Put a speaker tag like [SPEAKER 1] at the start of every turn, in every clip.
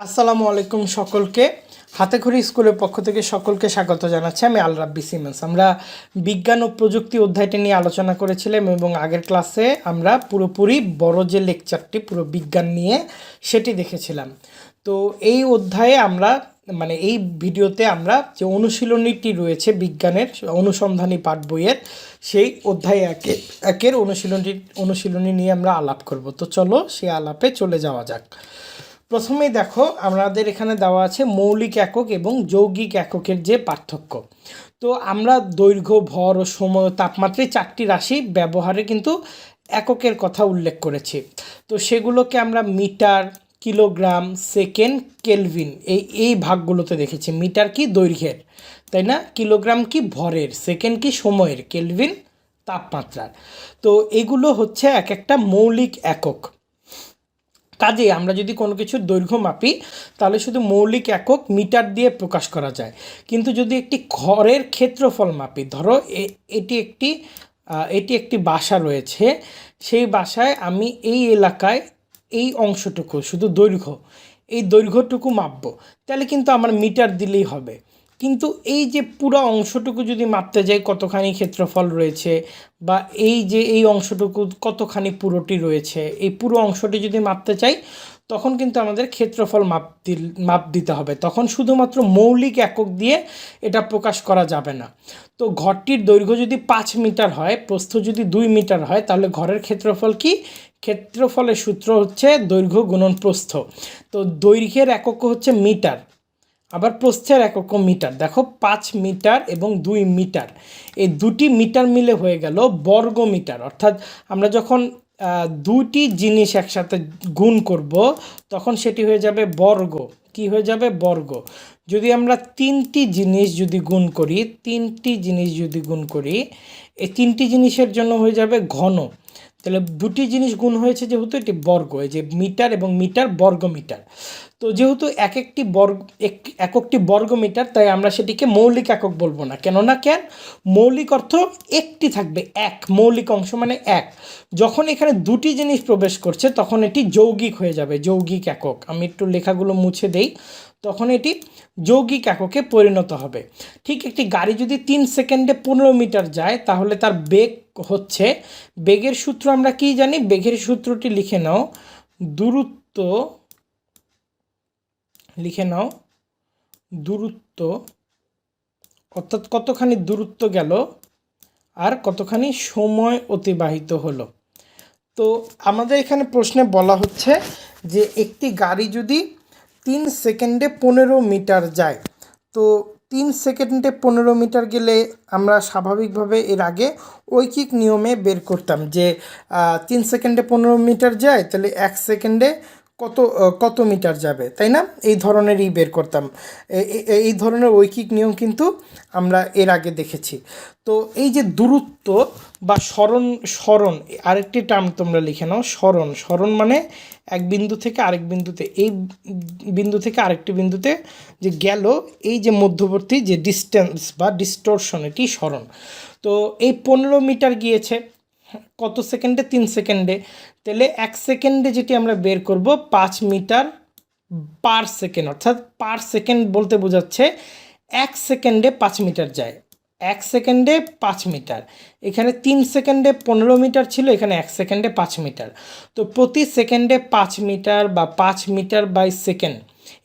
[SPEAKER 1] আসসালামু আলাইকুম সকলকে। হাতেখড়ি স্কুলের পক্ষ থেকে সকলকে স্বাগত জানাচ্ছি। আমি আল রাব্বি সিমেন্স। আমরা বিজ্ঞান ও প্রযুক্তি অধ্যায়টি নিয়ে আলোচনা করেছিলাম এবং আগের ক্লাসে আমরা পুরোপুরি বড় যে লেকচারটি পুরো বিজ্ঞান নিয়ে সেটি দেখেছিলাম। তো এই অধ্যায়ে আমরা এই ভিডিওতে আমরা যে অনুশীলনীটি রয়েছে বিজ্ঞানের অনুসন্ধানী পাঠ বইয়ের, সেই অধ্যায় একের অনুশীলনী নিয়ে আমরা আলাপ করব। তো চলো সেই আলাপে চলে যাওয়া যাক। প্রথমেই দেখো, আমাদের এখানে দেওয়া আছে মৌলিক একক এবং যৌগিক এককের যে পার্থক্য। তো আমরা দৈর্ঘ্য, ভর ও সময়, তাপমাত্রায় চারটি রাশি ব্যবহারে কিন্তু এককের কথা উল্লেখ করেছি। তো সেগুলোকে আমরা মিটার, কিলোগ্রাম, সেকেন্ড, কেলভিন এই ভাগগুলোতে দেখেছি। মিটার কি দৈর্ঘ্যের, তাই না? কিলোগ্রাম কি ভরের, সেকেন্ড কি সময়ের, কেলভিন তাপমাত্রার। তো এগুলো হচ্ছে এক একটা মৌলিক একক। কাজে আমরা যদি কোনো কিছুর দৈর্ঘ্য মাপি তাহলে শুধু মৌলিক একক মিটার দিয়ে প্রকাশ করা যায়। কিন্তু যদি একটি ঘরের ক্ষেত্রফল মাপি, ধরো এটি একটি বাসা রয়েছে, সেই বাসায় আমি এই এলাকায় এই অংশটুকু শুধু এই দৈর্ঘ্যটুকু মাপবো, তাহলে কিন্তু আমার মিটার দিলেই হবে। কিন্তু এই যে পুরো অংশটুকু যদি মাপতে যাই কতখানি ক্ষেত্রফল রয়েছে, বা এই অংশটুকু কতখানি পুরোটি রয়েছে, এই পুরো অংশটি যদি মাপতে চাই তখন কিন্তু আমাদের ক্ষেত্রফল মাপ দিতে হবে। তখন শুধুমাত্র মৌলিক একক দিয়ে এটা প্রকাশ করা যাবে না। তো ঘরটির দৈর্ঘ্য যদি 5 মিটার হয়, প্রস্থ যদি 2 মিটার হয়, তাহলে ঘরের ক্ষেত্রফল কি? ক্ষেত্রফলের সূত্র হচ্ছে দৈর্ঘ্য গুণন প্রস্থ। তো দৈর্ঘ্যের একক হচ্ছে মিটার, আবার প্রস্থের একক মিটার। দেখো 5 মিটার এবং 2 মিটার, এই দুটি মিটার মিলে হয়ে গেল বর্গ মিটার। অর্থাৎ আমরা যখন দুটি জিনিস একসাথে গুণ করব তখন সেটি হয়ে যাবে বর্গ। কি হয়ে যাবে? বর্গ। যদি আমরা তিনটি জিনিস যদি গুণ করি এই তিনটি জিনিসের জন্য হয়ে যাবে ঘন। তাহলে দুটি জিনিস গুণ হয়েছে যেহেতু এটি বর্গ, এই যে মিটার এবং মিটার, বর্গ মিটার। তো যেহেতু এককটি বর্গ মিটার, তাই আমরা সেটিকে মৌলিক একক বলবো না। কেননা মৌলিক অর্থ একটি থাকবে, এক, মৌলিক অংশ মানে এক। যখন এখানে দুটি জিনিস প্রবেশ করছে তখন এটি যৌগিক হয়ে যাবে, যৌগিক একক। আমি একটু লেখাগুলো মুছে দেই, তখন এটি যৌগিক এককে পরিণত হবে। ঠিক একটি গাড়ি যদি 3 সেকেন্ডে 15 মিটার যায় তাহলে তার বেগ হচ্ছে, বেগের সূত্র আমরা কি জানি? বেগের সূত্রটি লিখে নাও, দূরত্ব অর্থাৎ কতখানি দূরত্ব গেল আর কতখানি সময় অতিবাহিত হলো। তো আমাদের এখানে প্রশ্নে বলা হচ্ছে যে একটি গাড়ি যদি 3 সেকেন্ডে 15 মিটার যায়, তো 3 সেকেন্ডে 15 মিটার গেলে আমরা স্বাভাবিকভাবে এর আগে ঐকিক নিয়মে বের করতাম যে 3 সেকেন্ডে 15 মিটার যায়, তাহলে 1 সেকেন্ডে কত মিটার যাবে, তাই না? এই ধরনেরই বের করতাম। এই ধরনের ঐকিক নিয়ম কিন্তু আমরা এর আগে দেখেছি। তো এই যে দূরত্ব বা সরণ আরেকটি টার্ম তোমরা লিখে নাও, সরণ মানে এক বিন্দু থেকে আরেক বিন্দুতে, এই বিন্দু থেকে আরেকটি বিন্দুতে যে গেল, এই যে মধ্যবর্তী যে ডিস্টেন্স বা ডিস্টরশন, এটি সরণ। তো এই 15 মিটার গিয়েছে কত সেকেন্ডে? 3 সেকেন্ডে। তাহলে 1 সেকেন্ডে যেটি আমরা বের করব 5 মিটার পার সেকেন্ড, অর্থাৎ পার সেকেন্ড বলতে বোঝাচ্ছে 1 সেকেন্ডে 5 মিটার যায়। 1 সেকেন্ডে 5 মিটার, এখানে 3 সেকেন্ডে 15 মিটার ছিল, এখানে 1 সেকেন্ডে 5 মিটার। তো প্রতি সেকেন্ডে 5 মিটার বা 5 মিটার বাই সেকেন্ড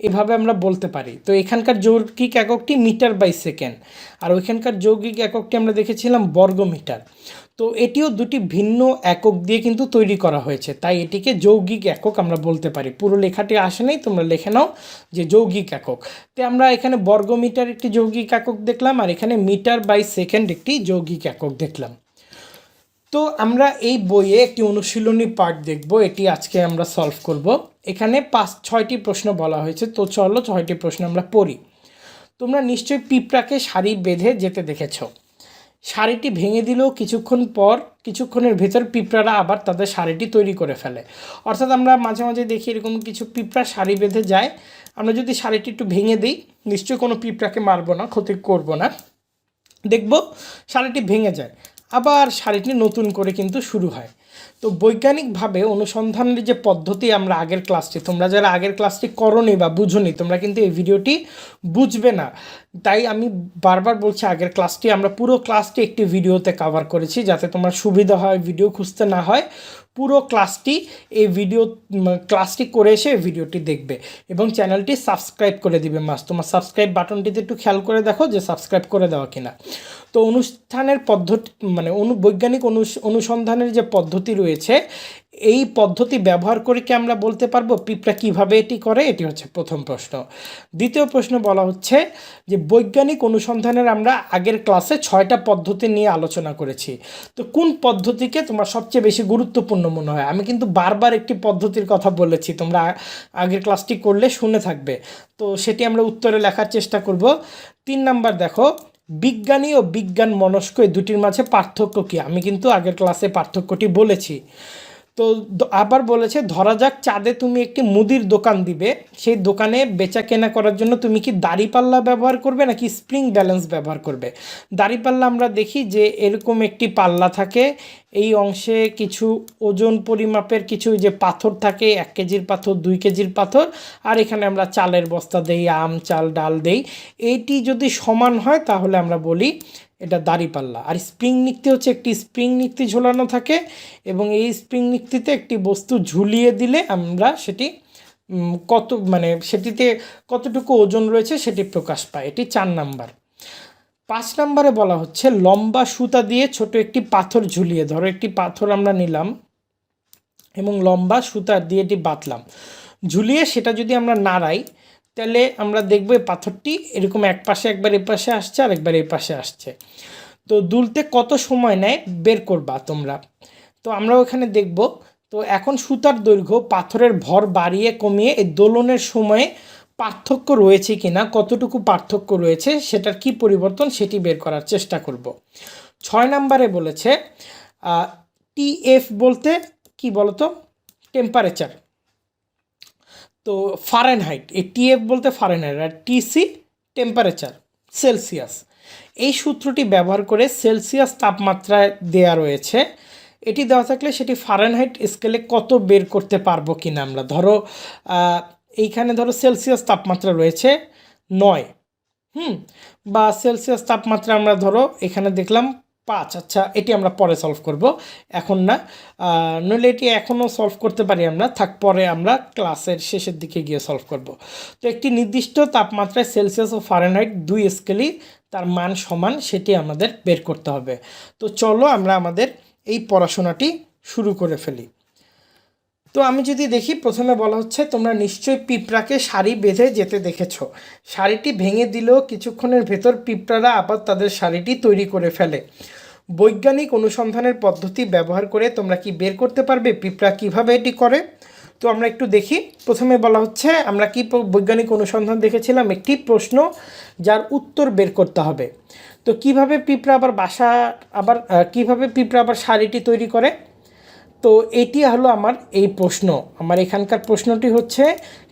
[SPEAKER 1] এভাবে আমরা বলতে পারি। তো এখানকার যৌগিক এককটি মিটার বাই সেকেন্ড, আর ওইখানকার যৌগিক এককটি আমরা দেখেছিলাম বর্গ মিটার। তো এটিও দুটি ভিন্ন একক দিয়ে কিন্তু তৈরি করা হয়েছে, তাই এটিকে যৌগিক একক আমরা বলতে পারি। পুরো লেখাটি আসে নাই, তোমরা লিখে নাও যে যৌগিক একক। তো আমরা এখানে বর্গ মিটার একটি যৌগিক একক দেখলাম, আর এখানে মিটার বাই সেকেন্ড একটি যৌগিক একক দেখলাম। তো আমরা এই বইয়ে একটি অনুশীলনী পার্ট দেখব, এটি আজকে আমরা সলভ করব। এখানে 6টি প্রশ্ন বলা হয়েছে। তো চলো 6টি প্রশ্ন আমরা পড়ি। তোমরা নিশ্চয়ই পিঁপড়াকে সারি বেঁধে যেতে দেখেছ। শাড়িটি ভেঙে দিলেও কিছুক্ষণের ভেতর পিঁপড়ারা আবার তাদের শাড়িটি তৈরি করে ফেলে। অর্থাৎ আমরা মাঝে মাঝে দেখি এরকম কিছু পিঁপড়া শাড়ি বেঁধে যায়। আমরা যদি শাড়িটি একটু ভেঙে দিই, নিশ্চয়ই কোনো পিঁপড়াকে মারবো না, ক্ষতি করব না, দেখব শাড়িটি ভেঙে যায়, আবার শাড়িটি নতুন করে কিন্তু শুরু হয়। তো তো বৈজ্ঞানিকভাবে অনুসন্ধানের যে পদ্ধতি আমরা আগের ক্লাসটি, তোমরা যারা আগের ক্লাসটি করোনি বা বুঝোনি, তোমরা কিন্তু এই ভিডিওটি বুঝবে না। তাই আমি বারবার বলছি, আগের ক্লাসটি আমরা পুরো ক্লাসটি একটি ভিডিওতে কভার করেছি, যাতে তোমার সুবিধা হয়, ভিডিও খুঁজতে না হয়। পুরো ক্লাসটি এই ক্লাসটি করে এসে ভিডিওটি দেখবে এবং চ্যানেলটি সাবস্ক্রাইব করে দিবে। তোমার সাবস্ক্রাইব বাটনটিতে একটু খেয়াল করে দেখো যে সাবস্ক্রাইব করে দেওয়া কিনা। তো অনুষ্ঠানের পদ্ধতি বৈজ্ঞানিক অনুসন্ধানের যে পদ্ধতি রয়েছে, এই পদ্ধতি ব্যবহার করে কি আমরা বলতে পারবো পিঁপড়া কীভাবে এটি করে? এটি হচ্ছে প্রথম প্রশ্ন। দ্বিতীয় প্রশ্ন বলা হচ্ছে যে বৈজ্ঞানিক অনুসন্ধানের আমরা আগের ক্লাসে 6টা পদ্ধতি নিয়ে আলোচনা করেছি। তো কোন পদ্ধতিকে তোমার সবচেয়ে বেশি গুরুত্বপূর্ণ মনে হয়? আমি কিন্তু বারবার একটি পদ্ধতির কথা বলেছি, তোমরা আগের ক্লাসটি করলে শুনে থাকবে। তো সেটি আমরা উত্তরে লেখার চেষ্টা করব। 3 নাম্বার দেখো, বিজ্ঞানী ও বিজ্ঞান মনস্ক এই দুটির মাঝে পার্থক্য কী? আমি কিন্তু আগের ক্লাসে পার্থক্যটি বলেছি। তো আবার বলেছে, ধরা যাক চাঁদে তুমি একটি মুদির দোকান দিবে, সেই দোকানে বেচা কেনা করার জন্য তুমি কি দাঁড়িপাল্লা ব্যবহার করবে নাকি স্প্রিং ব্যালেন্স ব্যবহার করবে? দাঁড়িপাল্লা আমরা দেখি যে এরকম একটি পাল্লা থাকে, এই অংশে কিছু ওজন পরিমাপের কিছু যে পাথর থাকে, 1 কেজির পাথর, 2 কেজির পাথর, আর এখানে আমরা চালের বস্তা দেই, আম, চাল, ডাল দেই। এইটি যদি সমান হয় তাহলে আমরা বলি এটা দাঁড়িপাল্লা। আর স্প্রিং নিক্তি হচ্ছে একটি স্প্রিং নিক্তি ঝোলানো থাকে এবং এই স্প্রিং নিক্তিতে একটি বস্তু ঝুলিয়ে দিলে আমরা সেটি সেটিতে কতটুকু ওজন রয়েছে সেটি প্রকাশ পায়। এটি 4 নাম্বার। 5 নাম্বারে বলা হচ্ছে লম্বা সুতা দিয়ে ছোট একটি পাথর ঝুলিয়ে, ধরো একটি পাথর আমরা নিলাম এবং লম্বা সুতা দিয়ে এটি বাঁধলাম, ঝুলিয়ে সেটা যদি আমরা নাড়াই তাহলে আমরা দেখব এই পাথরটি এরকম এক পাশে একবার এ পাশে আসছে আর একবার এই পাশে আসছে। তো দুলতে কত সময় নেয় বের করবা তোমরা। তো আমরা ওখানে দেখব। তো এখন সুতার দৈর্ঘ্য পাথরের ভর বাড়িয়ে কমিয়ে এই দোলনের সময়ে পার্থক্য রয়েছে কি না, কতটুকু পার্থক্য রয়েছে, সেটার কি পরিবর্তন সেটি বের করার চেষ্টা করব। 6 নাম্বারে বলেছে টিএফ বলতে কি বলতো? টেম্পারেচার। তো ফারেনহাইট, এই টিএফ বলতে ফারেনহাইট, আর টিসি টেম্পারেচার, সেলসিয়াস। এই সূত্রটি ব্যবহার করে সেলসিয়াস তাপমাত্রায় দেয়া রয়েছে, এটি দেওয়া থাকলে সেটি ফারেনহাইট স্কেলে কত বের করতে পারবো কি না আমরা। ধরো এইখানে ধরো সেলসিয়াস তাপমাত্রা রয়েছে 9, বা সেলসিয়াস তাপমাত্রা আমরা ধরো এখানে দেখলাম 5। আচ্ছা, এটি আমরা পরে সলভ করব, এখন না। নইলে এটি এখনও সলভ করতে পারি আমরা, পরে আমরা ক্লাসের শেষের দিকে গিয়ে সলভ করব। তো একটি নির্দিষ্ট তাপমাত্রায় সেলসিয়াস ও ফারেনহাইট 2 স্কেলই তার মান সমান, সেটি আমাদের বের করতে হবে। তো চলো আমরা আমাদের এই পড়াশোনাটি শুরু করে ফেলি। তো আমি যদি দেখি, প্রথমে বলা হচ্ছে তোমরা নিশ্চয়ই পিঁপড়াকে শাড়ি বেঁধে যেতে দেখেছো। শাড়িটি ভেঙে দিলেও কিছুক্ষণের ভেতর পিঁপড়ারা আবার তাদের শাড়িটি তৈরি করে ফেলে। বৈজ্ঞানিক অনুসন্ধানের পদ্ধতি ব্যবহার করে তোমরা কি বের করতে পারবে পিঁপড়া কিভাবে এটি করে? তো আমরা একটু দেখি। প্রথমে বলা হচ্ছে আমরা কি বৈজ্ঞানিক অনুসন্ধান দেখেছিলাম, একটি প্রশ্ন যার উত্তর বের করতে হবে। তো কিভাবে পিঁপড়া আবার শাড়িটি তৈরি করে? তো এটি হলো আমার এই প্রশ্ন। আমার এখানকার প্রশ্নটি হচ্ছে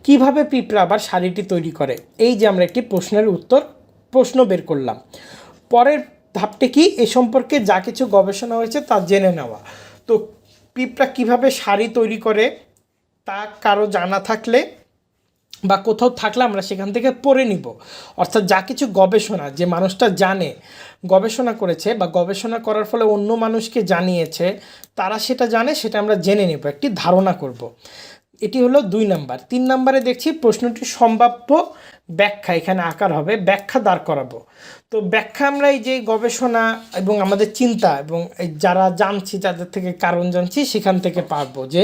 [SPEAKER 1] কিভাবে পিঁপড়া আবার শাড়িটি তৈরি করে। এই যে আমরা একটি প্রশ্ন বের করলাম। পরের ধাপটি কি? এ সম্পর্কে যা কিছু গবেষণা হয়েছে তা জেনে নেওয়া। তো পিঁপড়া কিভাবে শাড়ি তৈরি করে তা কারো জানা থাকলে বা কোথাও থাকলে আমরা সেখান থেকে পড়ে নিব। অর্থাৎ যা কিছু গবেষণা, যে মানুষটা গবেষণা করেছে বা গবেষণা করার ফলে অন্য মানুষকে জানিয়েছে, তারা সেটা জানে, সেটা আমরা জেনে নেব, একটি ধারণা করব। এটি হলো 2 নাম্বার। 3 নাম্বারে দেখছি প্রশ্নটির সম্ভাব্য ব্যাখ্যা, এখানে আকার হবে, ব্যাখ্যা দাঁড় করাবো। তো ব্যাখ্যা আমরা এই যে গবেষণা এবং আমাদের চিন্তা এবং যারা জানছি তাদের থেকে কারণ জানছি সেখান থেকে পারবো যে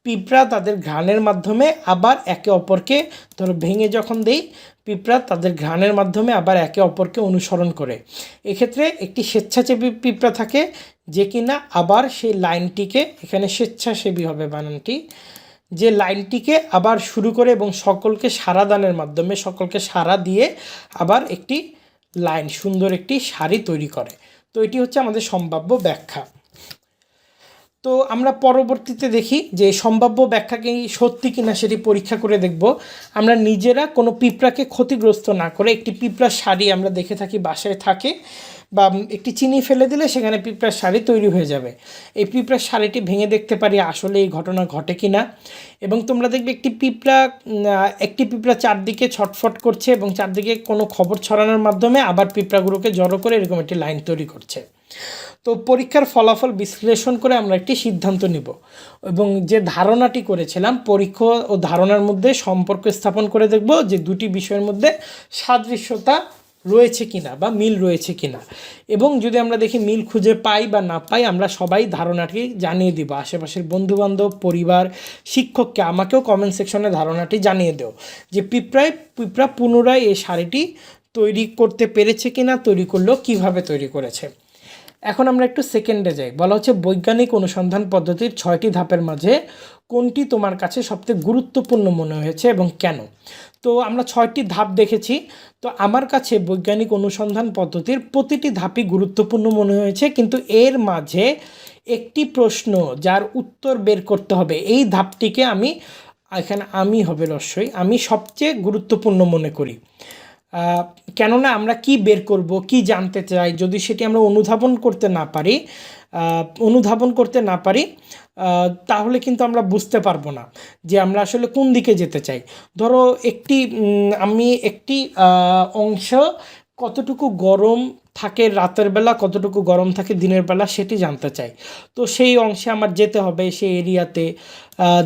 [SPEAKER 1] পিঁপড়া তাদের ঘ্রাণের মাধ্যমে আবার একে অপরকে, ধরো ভেঙে যখন দেই, পিঁপড়া তাদের ঘ্রাণের মাধ্যমে আবার একে অপরকে অনুসরণ করে। এক্ষেত্রে একটি স্বেচ্ছাসেবী পিঁপড়া থাকে যে কিনা আবার সেই লাইনটিকে, এখানে স্বেচ্ছাসেবী হবে বানানটি, যে লাইনটিকে আবার শুরু করে এবং সকলকে সাড়া দিয়ে আবার একটি লাইন, সুন্দর একটি শাড়ি তৈরি করে। তো এটি হচ্ছে আমাদের সম্ভাব্য ব্যাখ্যা। তো আমরা পরবর্তীতে দেখি যে সম্ভাব্য ব্যাখ্যা কি সত্যি কিনা সেটি পরীক্ষা করে দেখব। আমরা নিজেরা কোনো পিঁপড়াকে ক্ষতিগ্রস্ত না করে, একটি পিঁপড়ার শাড়ি আমরা দেখে থাকি বাসায় থাকে, বা একটি চিনি ফেলে দিলে সেখানে পিঁপড়ার শাড়ি তৈরি হয়ে যাবে। এই পিঁপড়ার শাড়িটি ভেঙে দেখতে পারি আসলে এই ঘটনা ঘটে কি না। এবং তোমরা দেখবে একটি পিঁপড়া চারদিকে ছটফট করছে এবং চারদিকে কোনো খবর ছড়ানোর মাধ্যমে আবার পিঁপড়াগুলোকে জড়ো করে এরকম একটি লাইন তৈরি করছে। তো পরীক্ষার ফলাফল বিশ্লেষণ করে আমরা একটি সিদ্ধান্ত নিব এবং যে ধারণাটি করেছিলাম পরীক্ষা ও ধারণার মধ্যে সম্পর্ক স্থাপন করে দেখব যে দুটি বিষয়ের মধ্যে সাদৃশ্যতা রয়েছে কিনা বা মিল রয়েছে কিনা। এবং যদি আমরা দেখি মিল খুঁজে পাই বা না পাই, আমরা সবাই ধারণাটি জানিয়ে দিব। আশেপাশের বন্ধুবান্ধব, পরিবার, শিক্ষককে, আমাকেও কমেন্ট সেকশনে ধারণাটি জানিয়ে দেও যে পিঁপড়া পুনরায় এই শাড়িটি তৈরি করতে পেরেছে কিনা, তৈরি করলেও কীভাবে তৈরি করেছে। এখন আমরা একটু সেকেন্ডে যাই। বলা হচ্ছে বৈজ্ঞানিক অনুসন্ধান পদ্ধতির 6টি ধাপের মাঝে কোনটি তোমার কাছে সবথেকে গুরুত্বপূর্ণ মনে হয়েছে এবং কেন। তো আমরা 6টি ধাপ দেখেছি। তো আমার কাছে বৈজ্ঞানিক অনুসন্ধান পদ্ধতির প্রতিটি ধাপই গুরুত্বপূর্ণ মনে হয়েছে, কিন্তু এর মাঝে একটি প্রশ্ন যার উত্তর বের করতে হবে, এই ধাপটিকে আমি হবে রস্যই, আমি সবচেয়ে গুরুত্বপূর্ণ মনে করি। কেননা আমরা কি বের করব, কি জানতে চাই, যদি সেটি আমরা অনুধাবন করতে না পারি তাহলে কিন্তু আমরা বুঝতে পারবো না যে আমরা আসলে কোন দিকে যেতে চাই। ধরো আমি একটি অংশ কতটুকু গরম থাকে রাতের বেলা, কতটুকু গরম থাকে দিনের বেলা, সেটি জানতে চাই। তো সেই অংশে আমার যেতে হবে, সেই এরিয়াতে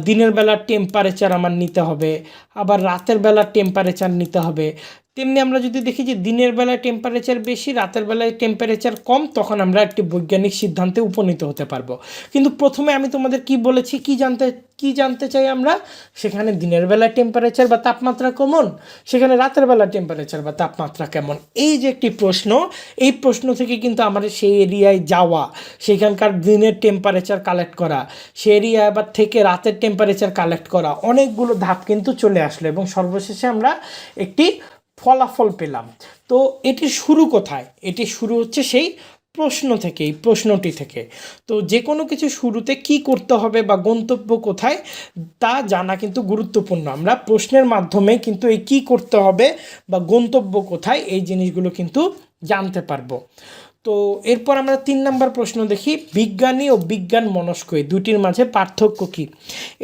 [SPEAKER 1] দিনের বেলার টেম্পারেচার আমার নিতে হবে, আবার রাতের বেলার টেম্পারেচার নিতে হবে। তেমনি আমরা যদি দেখি যে দিনের বেলায় টেম্পারেচার বেশি, রাতের বেলায় টেম্পারেচার কম, তখন আমরা একটি বৈজ্ঞানিক সিদ্ধান্তে উপনীত হতে পারবো। কিন্তু প্রথমে আমি তোমাদের কি বলেছি, কি জানতে চাই আমরা, সেখানে দিনের বেলায় টেম্পারেচার বা তাপমাত্রা কেমন, সেখানে রাতের বেলা টেম্পারেচার বা তাপমাত্রা কেমন। এই যে একটি প্রশ্ন, এই প্রশ্ন থেকে কিন্তু আমাদের সেই এরিয়ায় যাওয়া, সেখানকার দিনের টেম্পারেচার কালেক্ট করা, সেই এরিয়া আবার থেকে রাতের টেম্পারেচার কালেক্ট করা, অনেকগুলো ধাপ কিন্তু চলে আসলো এবং সর্বশেষে আমরা একটি ফলাফল পেলাম। তো এটি শুরু কোথায়? এটি শুরু হচ্ছে সেই প্রশ্নটি থেকে। তো যে কোনো কিছু শুরুতে কি করতে হবে বা গন্তব্য কোথায় তা জানা কিন্তু গুরুত্বপূর্ণ। আমরা প্রশ্নের মাধ্যমে কিন্তু এই কী করতে হবে বা গন্তব্য কোথায় এই জিনিসগুলো কিন্তু জানতে পারবো। তো এরপর আমরা 3 নম্বর প্রশ্ন দেখি, বিজ্ঞানী ও বিজ্ঞান মনস্ক এই দুটির মাঝে পার্থক্য কী।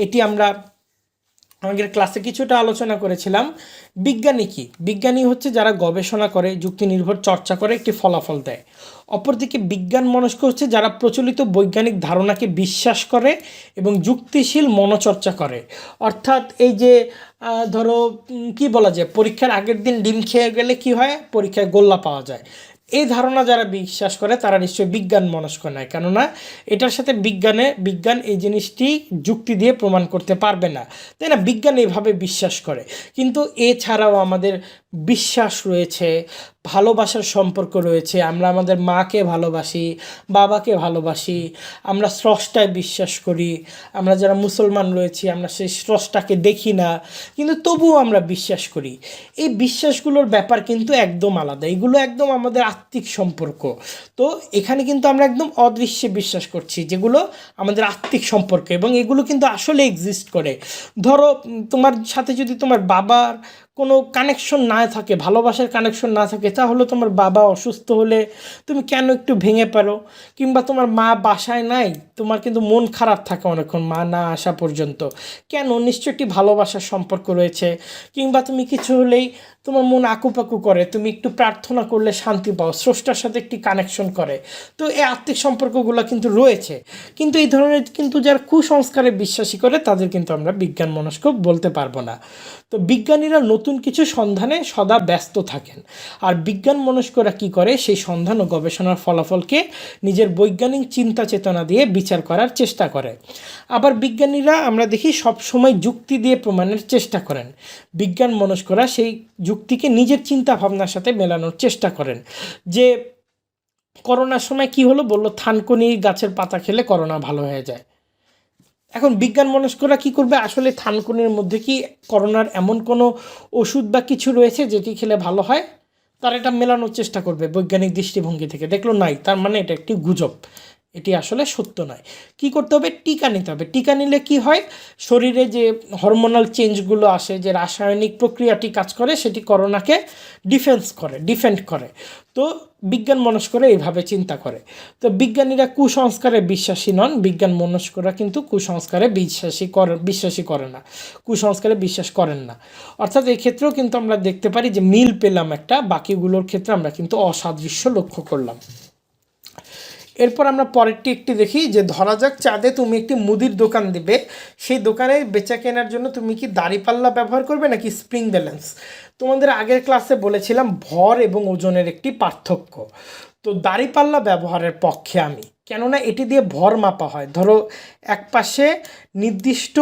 [SPEAKER 1] এটি আমরা আমাদের ক্লাসে কিছুটা আলোচনা করেছিলাম। বিজ্ঞানী কি? বিজ্ঞানী হচ্ছে যারা গবেষণা করে, যুক্তি নির্ভর চর্চা করে একটি ফলাফল দেয়। অপরদিকে বিজ্ঞান মনস্ক হচ্ছে যারা প্রচলিত বৈজ্ঞানিক ধারণাকে বিশ্বাস করে এবং যুক্তিশীল মনোচর্চা করে। অর্থাৎ এই যে ধরো কি বলা যায়, পরীক্ষার আগের দিন ডিম খেয়ে গেলে কি হয়, পরীক্ষায় গোল্লা পাওয়া যায়। এই ধারণা যারা বিশ্বাস করে তারা নিশ্চয়ই বিজ্ঞান মনস্ক নয়, কেননা এটার সাথে বিজ্ঞান এই জিনিসটি যুক্তি দিয়ে প্রমাণ করতে পারবে না, তাই না? বিজ্ঞান এইভাবে বিশ্বাস করে। কিন্তু এছাড়াও আমাদের বিশ্বাস রয়েছে, ভালোবাসার সম্পর্ক রয়েছে। আমরা আমাদের মাকে ভালোবাসি, বাবাকে ভালোবাসি, আমরা স্রষ্টায় বিশ্বাস করি। আমরা যারা মুসলমান রয়েছি আমরা সেই স্রষ্টাকে দেখি না, কিন্তু তবুও আমরা বিশ্বাস করি। এই বিশ্বাসগুলোর ব্যাপার কিন্তু একদম আলাদা, এগুলো একদম আমাদের আত্মিক সম্পর্ক। তো এখানে কিন্তু আমরা একদম অদৃশ্যে বিশ্বাস করছি, যেগুলো আমাদের আত্মিক সম্পর্ক, এবং এগুলো কিন্তু আসলে এক্সিস্ট করে। ধরো তোমার সাথে যদি তোমার বাবার কোনো কানেকশন না থাকে, ভালোবাসার কানেকশন না থাকে, তাহলে তোমার বাবা অসুস্থ হলে তুমি কেন একটু ভেঙে পারো, কিংবা তোমার মা বাসায় নাই, তোমার কিন্তু মন খারাপ থাকে অনেকক্ষণ মা না আসা পর্যন্ত। কেন? নিশ্চয়ই একটি ভালোবাসার সম্পর্ক রয়েছে। কিংবা তুমি কিছু হলেই তোমার মন আকুপাকু করে, তুমি একটু প্রার্থনা করলে শান্তি পাও, স্রষ্টার সাথে একটি কানেকশন করে। তো এই আত্মিক সম্পর্কগুলো কিন্তু রয়েছে। কিন্তু এই ধরনের কিন্তু যারা কুসংস্কারে বিশ্বাসী করে তাদের কিন্তু আমরা বিজ্ঞান মনস্ক বলতে পারবো না। তো বিজ্ঞানীরা নতুন কিছু সন্ধানে সদা ব্যস্ত থাকেন, আর বিজ্ঞান মনস্করা কী করে, সেই সন্ধান ও গবেষণার ফলাফলকে নিজের বৈজ্ঞানিক চিন্তা চেতনা দিয়ে বিচার করার চেষ্টা করে। আবার বিজ্ঞানীরা আমরা দেখি সবসময় যুক্তি দিয়ে প্রমাণের চেষ্টা করেন, বিজ্ঞান মনস্করা সেই যুক্তিকে নিজের চিন্তা ভাবনার সাথে মেলানোর চেষ্টা করেন। যে করোনার সময় কি হলো, বললো থানকুনি গাছের পাতা খেলে করোনা ভালো হয়ে যায়। এখন বিজ্ঞান মনস্করা কী করবে, আসলে থানকুনির মধ্যে কি করোনার এমন কোনো ওষুধ বা কিছু রয়েছে যেটি খেলে ভালো হয়, তারা এটা মেলানোর চেষ্টা করবে বৈজ্ঞানিক দৃষ্টিভঙ্গি থেকে। দেখলো নাই, তার মানে এটা একটি গুজব। এটি আসলে সত্য নয়। কি করতে হবে? টিকা নিতে হবে। টিকা নিলে কি হয়, শরীরে যে হরমোনাল চেঞ্জগুলো আসে, যে রাসায়নিক প্রক্রিয়াটি কাজ করে, সেটি করোনাকে ডিফেন্ড করে। তো বিজ্ঞান মনস্করা এইভাবে চিন্তা করে। তো বিজ্ঞানীরা কুসংস্কারে বিশ্বাসী নন, বিজ্ঞান মনস্করা কিন্তু কুসংস্কারে বিশ্বাসী করে না, কুসংস্কারে বিশ্বাস করেন না। অর্থাৎ এই ক্ষেত্রেও কিন্তু আমরা দেখতে পারি যে মিল পেলাম একটা, বাকিগুলোর ক্ষেত্রে আমরা কিন্তু অসাদৃশ্য লক্ষ্য করলাম। এরপর আমরা পরেরটি একটি দেখি, যে ধরা যাক চাঁদে তুমি একটি মুদির দোকান দিবে, সেই দোকানে বেচা কেনার জন্য তুমি কি দাঁড়িপাল্লা ব্যবহার করবে নাকি স্প্রিং ব্যালেন্স? তোমাদের আগের ক্লাসে বলেছিলাম ভর এবং ওজনের একটি পার্থক্য। তো দাঁড়িপাল্লা ব্যবহারের পক্ষে আমি, কেননা এটি দিয়ে ভর মাপা হয়। ধরো এক পাশে নির্দিষ্ট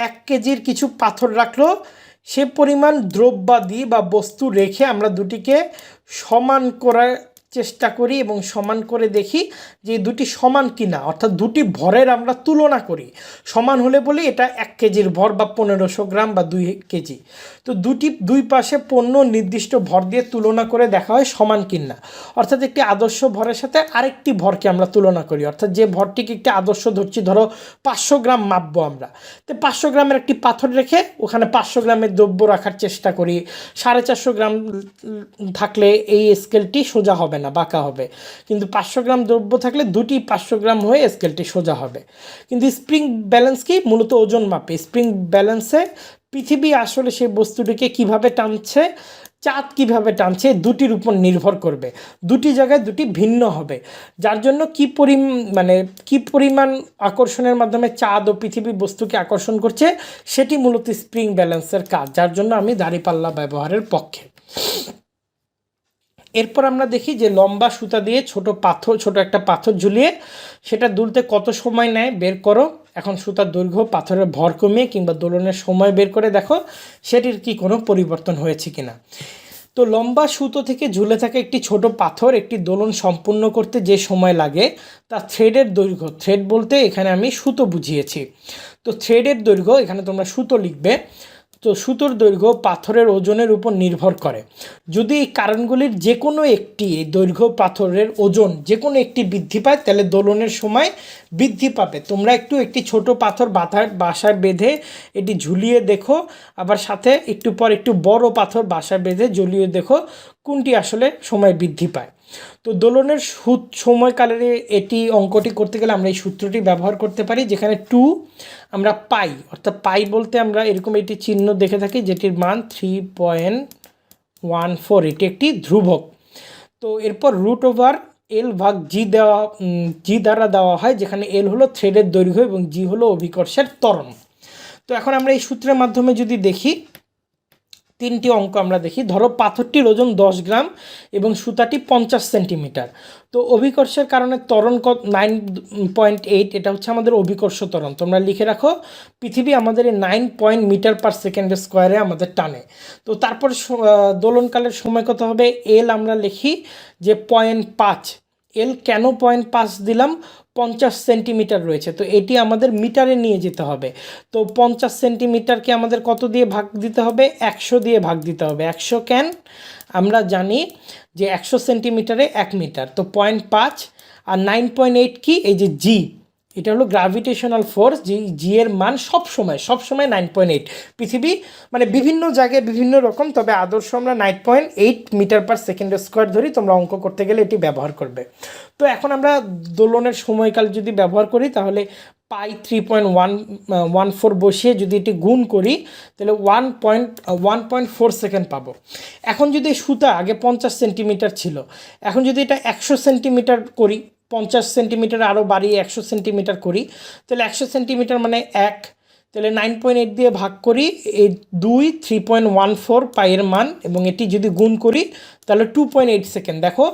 [SPEAKER 1] 1 কেজির কিছু পাথর রাখলো, সে পরিমাণ দ্রব্যাদি বা বস্তু রেখে আমরা দুটিকে সমান করার চেষ্টা করি এবং সমান করে দেখি যে দুটি সমান কিনা, অর্থাৎ দুটি ভরের আমরা তুলনা করি। সমান হলে বলি এটা 1 কেজির ভর বা 1500 গ্রাম বা 2 কেজি। তো দুই পাশে পণ্য নির্দিষ্ট ভর দিয়ে তুলনা করে দেখা হয় সমান কিনা। অর্থাৎ একটি আদর্শ ভরের সাথে আরেকটি ভরকে আমরা তুলনা করি, অর্থাৎ যে ভরটিকে একটি আদর্শ ধরছি, ধরো 500 গ্রাম মাপবো আমরা, তো 500 গ্রামের একটি পাথর রেখে ওখানে 500 গ্রামের দ্রব্য রাখার চেষ্টা করি। 450 গ্রাম থাকলে এই স্কেলটি সোজা হবে না, বাঁকা হবে। কিন্তু 500 গ্রাম দ্রব্য থাকলে দুটি 500 গ্রাম হয়ে স্কেলটি সোজা হবে। কিন্তু স্প্রিং ব্যালেন্স কি? মূলত ওজন মাপে। স্প্রিং ব্যালেন্সে পৃথিবী আসলে সেই বস্তুটিকে কিভাবে টানছে, চাঁদ কিভাবে টানছে, দুটির উপর নির্ভর করবে। দুটি জায়গায় দুটি ভিন্ন হবে, যার জন্য কি পরিমাণ আকর্ষণের মাধ্যমে চাঁদ ও পৃথিবী বস্তুকে আকর্ষণ করছে, সেটি মূলত স্প্রিং ব্যালেন্সের কাজ, যার জন্য আমি দাঁড়িপাল্লা ব্যবহারের পক্ষে। এরপর আমরা দেখি যে লম্বা সুতা দিয়ে ছোট একটা পাথর ঝুলিয়ে সেটা দুলতে কত সময় নেয় বের করো। এখন সুতার দৈর্ঘ্য, পাথরের ভর কমিয়ে কিংবা দোলনের সময় বের করে দেখো সেটির কি কোনো পরিবর্তন হয়েছে কিনা। তো লম্বা সুতো থেকে ঝুলে থাকা একটি ছোট পাথর একটি দোলন সম্পূর্ণ করতে যে সময় লাগে তা থ্রেডের দৈর্ঘ্য, থ্রেড বলতে এখানে আমি সুতো বুঝিয়েছি। তো থ্রেডের দৈর্ঘ্য, এখানে তোমরা সুতো লিখবে। তো সুতোর দৈর্ঘ্য পাথরের ওজনের উপর নির্ভর করে। যদি এই কারণগুলির যে কোনো একটি, দৈর্ঘ্য, পাথরের ওজন যে কোনো একটি বৃদ্ধি পায়, তাহলে দোলনের সময় বৃদ্ধি পাবে। তোমরা একটি ছোট পাথর বাসায় বেঁধে এটি ঝুলিয়ে দেখো, আবার সাথে একটু পর একটু বড় পাথর বাসায় বেঁধে ঝুলিয়ে দেখো কোনটি আসলে সময় বৃদ্ধি পায়। তো দোলনের সময়কালের এটি অঙ্কটি করতে গেলে আমরা এই সূত্রটি ব্যবহার করতে পারি, যেখানে 2 আমরা পাই, অর্থাৎ পাই বলতে আমরা এরকম একটি চিহ্ন দেখে থাকি যেটির মান 3.14, এটি একটি ধ্রুবক। তো এরপর √L ভাগ জি দ্বারা দেওয়া হয়, যেখানে L হলো থ্রেডের দৈর্ঘ্য এবং জি হলো অভিকর্ষের ত্বরণ। তো এখন আমরা এই সূত্রের মাধ্যমে যদি দেখি, 3টি অঙ্ক আমরা দেখি। ধরো পাথরটির ওজন 10 গ্রাম এবং সুতাটি 50 সেন্টিমিটার। তো অভিকর্ষের কারণে ত্বরণ 9.8, এটা হচ্ছে আমাদের অভিকর্ষ ত্বরণ। তোমরা লিখে রাখো, পৃথিবী আমাদের এই 9 মিটার/সেকেন্ড স্কোয়ারে আমাদের টানে। তো তারপর দোলনকালের সময় কত হবে? এল আমরা লিখি যে 0.5। এল কেন 0.5 দিলাম? 50 সেন্টিমিটার রয়েছে, তো এটি আমাদের মিটারে নিয়ে যেতে হবে। তো 50 সেন্টিমিটারকে আমাদের কত দিয়ে ভাগ দিতে হবে? 100 দিয়ে ভাগ দিতে হবে। 100 কেন? আমরা জানি যে 100 সেন্টিমিটারে 1 মিটার। তো 0.5 আর 9.8 কি? এই যে জি, এটা হলো গ্র্যাভিটেশনাল ফোর্স। জি এর মান সবসময় 9.8। পৃথিবী বিভিন্ন জায়গায় বিভিন্ন রকম, তবে আদর্শ আমরা 9.8 মিটার/সেকেন্ড স্কোয়ার ধরি। তোমরা অঙ্ক করতে গেলে এটি ব্যবহার করবে। তো এখন আমরা দোলনের সময়কাল যদি ব্যবহার করি, তাহলে পাই 3.14 বসিয়ে যদি এটি গুণ করি, তাহলে 1.4 সেকেন্ড পাবো। এখন যদি সুতা আগে 50 সেন্টিমিটার ছিল, এখন যদি এটা 100 সেন্টিমিটার করি, 50 সেন্টিমিটার আরও বাড়িয়ে 100 সেন্টিমিটার করি, তাহলে 100 সেন্টিমিটার মানে 1, তাহলে 9.8 দিয়ে ভাগ করি, এই 3.14 পাইয়ের মান, এবং এটি যদি গুণ করি তাহলে 2.8 সেকেন্ড। দেখো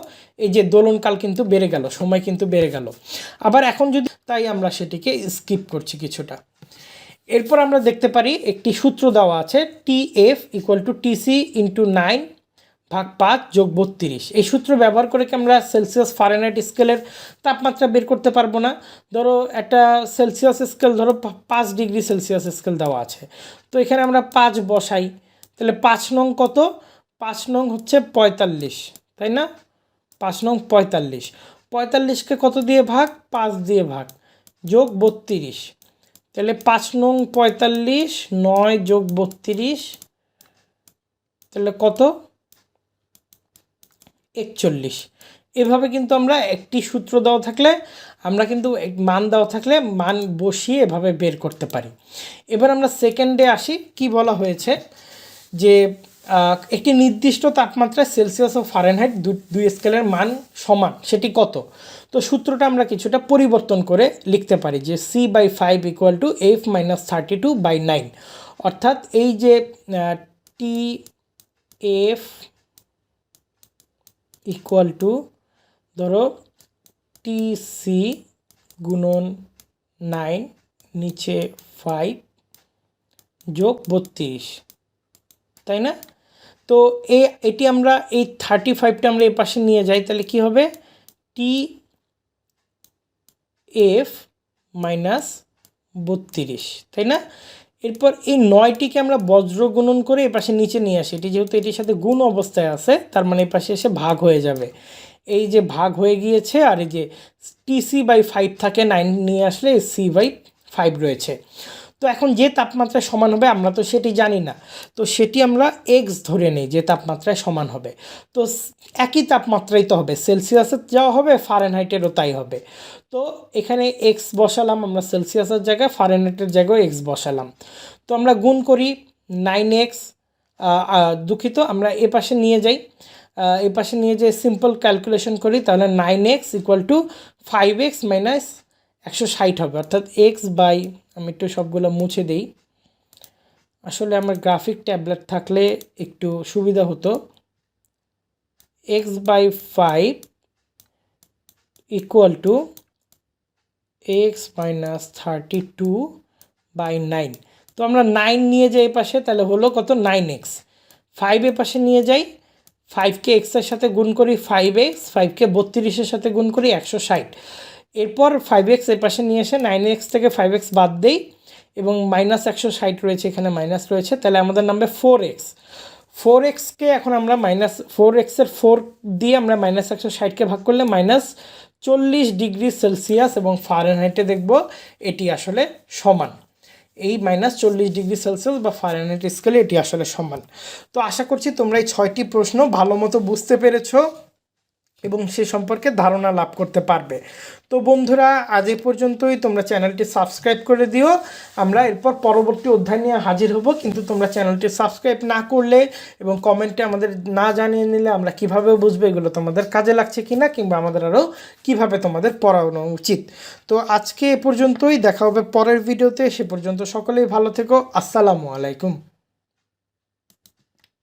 [SPEAKER 1] এই যে দোলনকাল কিন্তু বেড়ে গেল, সময় কিন্তু বেড়ে গেল। আবার এখন যদি, তাই আমরা সেটিকে স্কিপ করছি কিছুটা। এরপর আমরা দেখতে পারি একটি সূত্র দেওয়া আছে, TF = TC × 9/5 + 32। এই সূত্র ব্যবহার করে কি আমরা সেলসিয়াস ফারেনহাইট স্কেলের তাপমাত্রা বের করতে পারবো না? ধরো একটা সেলসিয়াস স্কেল, ধরো 5 ডিগ্রি সেলসিয়াস স্কেল দেওয়া আছে, তো এখানে আমরা 5 বসাই, তাহলে 5 নং কত? 5 নং হচ্ছে 45, তাই না? 5 নং 45। 45কে কত দিয়ে ভাগ, 5 দিয়ে ভাগ, যোগ 32, তাহলে 5 নং 45, 9 যোগ 32, তাহলে কত, 41। এভাবে কিন্তু আমরা একটি সূত্র দেওয়া থাকলে আমরা কিন্তু মান দেওয়া থাকলে মান বসিয়ে এভাবে বের করতে পারি। এবার আমরা সেকেন্ডে আসি। কি বলা হয়েছে যে একটি নির্দিষ্ট তাপমাত্রায় সেলসিয়াস ও ফারেনহাইট দুই স্কেলের মান সমান, সেটি কত? তো সূত্রটা আমরা কিছুটা পরিবর্তন করে লিখতে পারি যে C/5 = F - 32/9, অর্থাৎ এই যে TF = ধরো TC গুণন 9 নিচে 5 যোগ 32, তাই না? তো এটি আমরা এই 35টা আমরা এই পাশে নিয়ে যাই, তাহলে কি হবে, TF - 32, তাই না? এরপর এই 9টিকে আমরা বজ্র গুণন করে এই পাশে নিচে নিয়ে আসি। এটি যেহেতু এটির সাথে গুণ অবস্থায় আছে, তার মানে এই পাশে এসে ভাগ হয়ে যাবে। এই যে ভাগ হয়ে গিয়েছে, আর এই যে TC/5 থাকে 9 নিয়ে আসলে C/5 রয়েছে। তো এখন যে তাপমাত্রায় সমান হবে আমরা তো সেটি জানি না, তো সেটি আমরা এক্স ধরে নিই যে তাপমাত্রায় সমান হবে। তো একই তাপমাত্রাই তো হবে, সেলসিয়াসের যাওয়া হবে, ফারেনহাইটেরও তাই হবে। তো এখানে এক্স বসালাম আমরা, সেলসিয়াসের জায়গায় ফারেনহাইটের জায়গায় এক্স বসালাম। তো আমরা গুণ করি 9x, দুঃখিত, আমরা এ পাশে নিয়ে যাই, এ পাশে নিয়ে যেয়ে সিম্পল ক্যালকুলেশন করি, তাহলে 9x = 5x - 160 হবে, অর্থাৎ আমি একটু সবগুলো মুছে দিই, আসলে আমার গ্রাফিক ট্যাবলেট থাকলে একটু সুবিধা হতো। x/5 = x - 32/9। তো আমরা 9 নিয়ে যাই এই পাশে, তাহলে হলো কত, 9x। 5 এ পাশে নিয়ে যাই, 5কে এক্সের সাথে গুণ করি 5x, 5কে 32-এর সাথে গুণ করি 160। এরপর 5x এই পাশে নিয়ে এসে 9x থেকে 5x বাদ দেই এবং -160 রয়েছে, এখানে মাইনাস রয়েছে, তাহলে আমাদের নামবে 4x। 4xকে এখন আমরা -4x-এর 4 দিয়ে আমরা -160কে ভাগ করলে -40°C এবং ফারেনহাইটে দেখব এটি আসলে সমান, এই -40°C বা ফারেনহাইট স্কেলে এটি আসলে সমান। তো আশা করছি তোমরা এই 6টি প্রশ্ন ভালো মতো বুঝতে পেরেছো এবং সে সম্পর্কে ধারণা লাভ করতে পারবে। তো বন্ধুরা, আজ এই পর্যন্তই। তোমরা চ্যানেলটি সাবস্ক্রাইব করে দিও। আমরা এরপর পরবর্তী অধ্যায় নিয়ে হাজির হব, কিন্তু তোমরা চ্যানেলটি সাবস্ক্রাইব না করলে এবং কমেন্টে আমাদের না জানিয়ে নিলে আমরা কিভাবে বুঝবো এগুলো তোমাদের কাজে লাগছে কিনা, কিংবা আমাদের আরও কিভাবে তোমাদের পড়ানো উচিত। তো আজকে এ পর্যন্তই, দেখা হবে পরের ভিডিওতে। সে পর্যন্ত সকলেই ভালো থেকো। আসসালামু আলাইকুম।